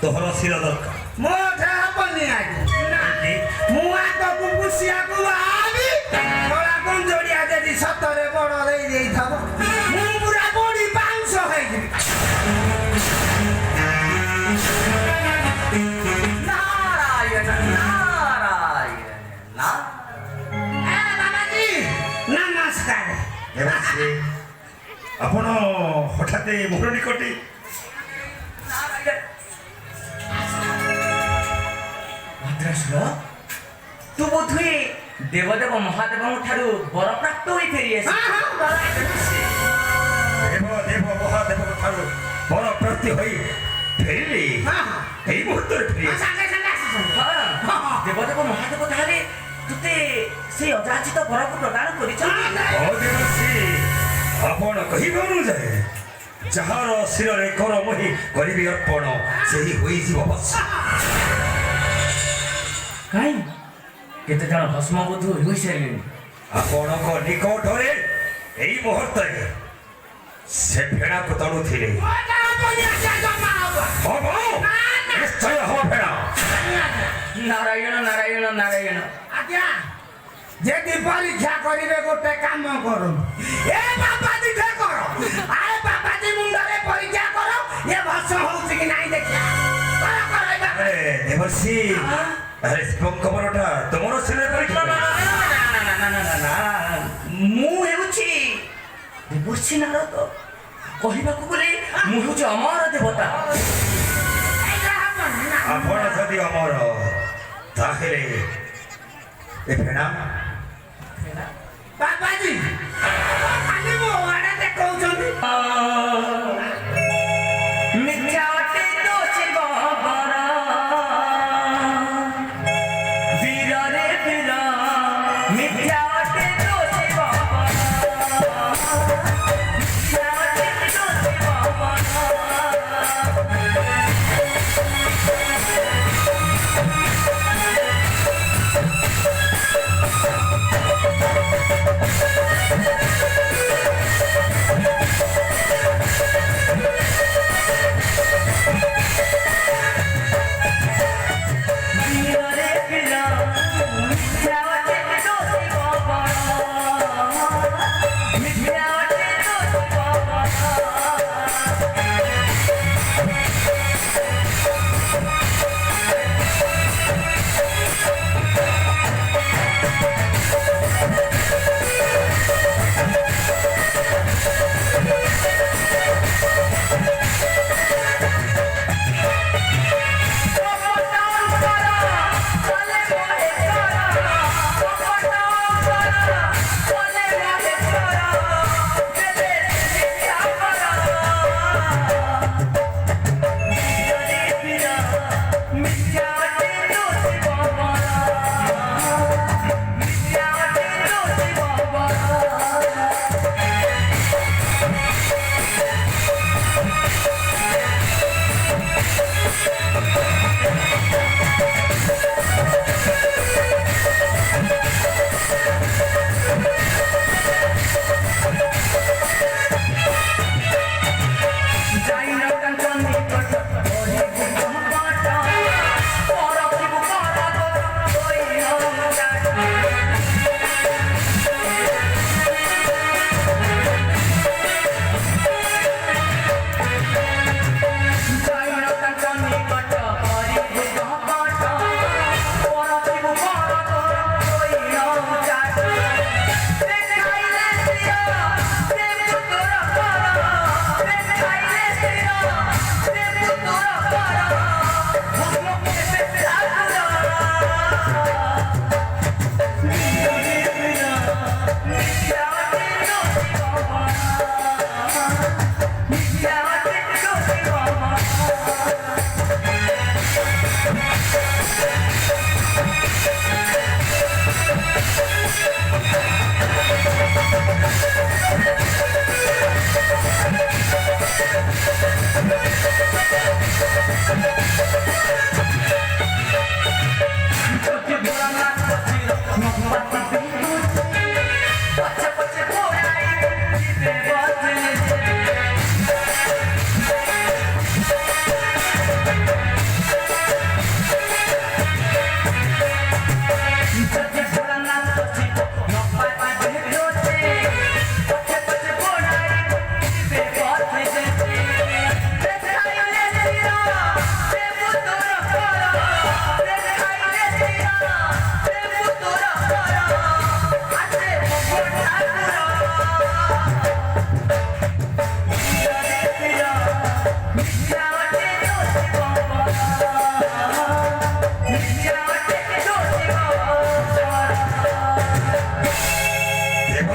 ତୋହର ଶିର ଦରକାର ମୋ ଠା ହବନି ଆଜି ମୁଁ ଆଗକୁ ପୁଷିବାକୁ ବାହାରି କଳା କଞ୍ଜୋଡ଼ିଆ ଯଦି ସତରେ ବଡ଼ ଦେଇ ଦେଇଥାବ ମୁଁ ପୁରା ବଡ଼ି ବାଉଁଶ ହେଇଯିବି। ନାରାୟଣ ନାରାୟଣ ବାବାଜୀ ନମସ୍କାର। ଆପଣ ହଠାତ୍ ମୋର ନିକଟେ ଭଦ୍ରାସୁର ତୁ ବୋଧହୁଏ ଦେବଦେବ ମହାଦେବଙ୍କ ଠାରୁ ବର ପ୍ରାପ୍ତ ହୋଇ ଫେରି ଦେବ ଦେବ ମହାଦେବଙ୍କ ଠାରୁ ବର ପ୍ରାପ୍ତି ହୋଇ ଫେରିଲି ଏଇ ମୁହୂର୍ତ୍ତରେ ଫେରି ଦେବଦେବ ମହାଦେବ ତାହେଲେ ତୁତେ ସେଇ ଅଯାଚିତ ବରକୁ ପ୍ରଦାନ କରିଛନ୍ତି। ଆପଣ କହିବେ ଅନୁଯାୟୀ ଯାହାର ଶିରରେ କର ମୋହି କରିବି ଅର୍ପଣ ସେହି ହୋଇଯିବ ବତ୍ସ। କାହିଁ କେତେ ଜଣ ଭସ୍ମବୁଦ୍ଧୁ ହୋଇସାରିଲେଣି ଆପଣଙ୍କ ନିକଟରେ ଏଇ ମୁହୂର୍ତ୍ତରେ ସେ ଫେଣାକୁ ତଳୁଥିଲେ। ନିଶ୍ଚୟ ହବ ଫେଣା। ନାରାୟଣ ନାରାୟଣ ନାରାୟଣ। ଆଜ୍ଞା ଯଦି ପରୀକ୍ଷା କରିବେ ଗୋଟେ କାମ କରନ୍ତୁ ଏ ବାବାଜୀ ଠେ କର ଆଏ ବାବାଜୀ ମୁଣ୍ଡରେ ପରୀକ୍ଷା କର ଏ ଭସ ହଉଛି କି ନାଇଁ ଦେଖିଆ ଦେବର୍ଷି ଆରେ ଶିବଙ୍କ ବରଟା ତୁମର ଶିରରେ ପରୀକ୍ଷା ମୁଁ ହେଉଛି ଦେବର୍ଷି ନାରଦ କହିବାକୁ ଗଲେ ମୁଁ ହେଉଛି ଅମର ଦେବତା। ଆପଣ ଯଦି ଅମର ତାହେଲେ ଏ ଫେଣା ବାବାଜୀ ଖାଲି ମୋ ଆଡ଼େ ଦେଖଉଛନ୍ତି। ମିଥ୍ୟା ଅଟେ ଦୋଷୀ ବର ବୀରରେ ବୀର ମିଥ୍ୟା ଅଟେ ଦୋଷୀ ବର ମିଥ୍ୟା ଅଟେ ଦୋଷୀ ବର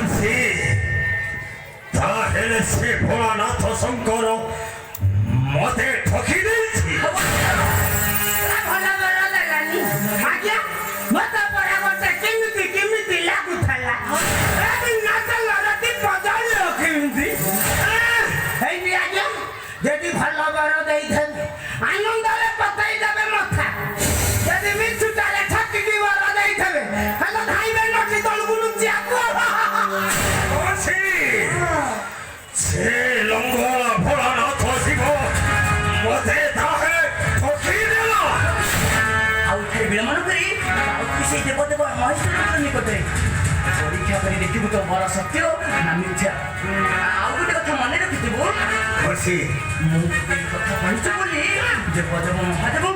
ମାଉସୀ ତାହେଲେ ସେ ଭୋଳାନାଥ ଶଙ୍କର ମତେ ଠକି ଦେଇଛି। ଭଲ ବର ଦେଲାନି ଆଜ୍ଞା ମତେ ପରା ଗୋଟେ କେମିତି ଲାଗୁଥିଲା କେମିତି ହେଇନି ଆଜ୍ଞା ଯଦି ଭଲ ବର ଦେଇଥାନ୍ତି ଆନନ୍ଦରେ ପତାଇ ଦେବେ ମଥା ଯଦି ମିଛୁଟାରେ ଠକିକି ବର ଦେଇଥିବେ ହେଲେ ଖାଇବେ ନଟି ତଳକୁ ଲୁଚିଆକୁ ମାଉସୀ ସେ ଲଙ୍ଗଳା ଭୋଳାନାଥ ଶିବ ମତେ ତାହେଲେ ଠକି ଦେଲା। ଆଉ ଏଠାରେ ବିଳମ୍ବନ କରି ଆଉ ସେଇ ଦେବଦେବ ମହେଶ୍ୱରଙ୍କ ନିକଟରେ ପରୀକ୍ଷା କରି ଦେଖିବୁ ତ ବର ସତ୍ୟ ନା ମିଥ୍ୟା। ଆଉ ଗୋଟେ କଥା ମନେ ରଖିଥିବୁ ମାଉସୀ ମୁଁ ଏଇ କଥା କହିଛି ବୋଲି ଦେବଦେବ ମହାଦେବ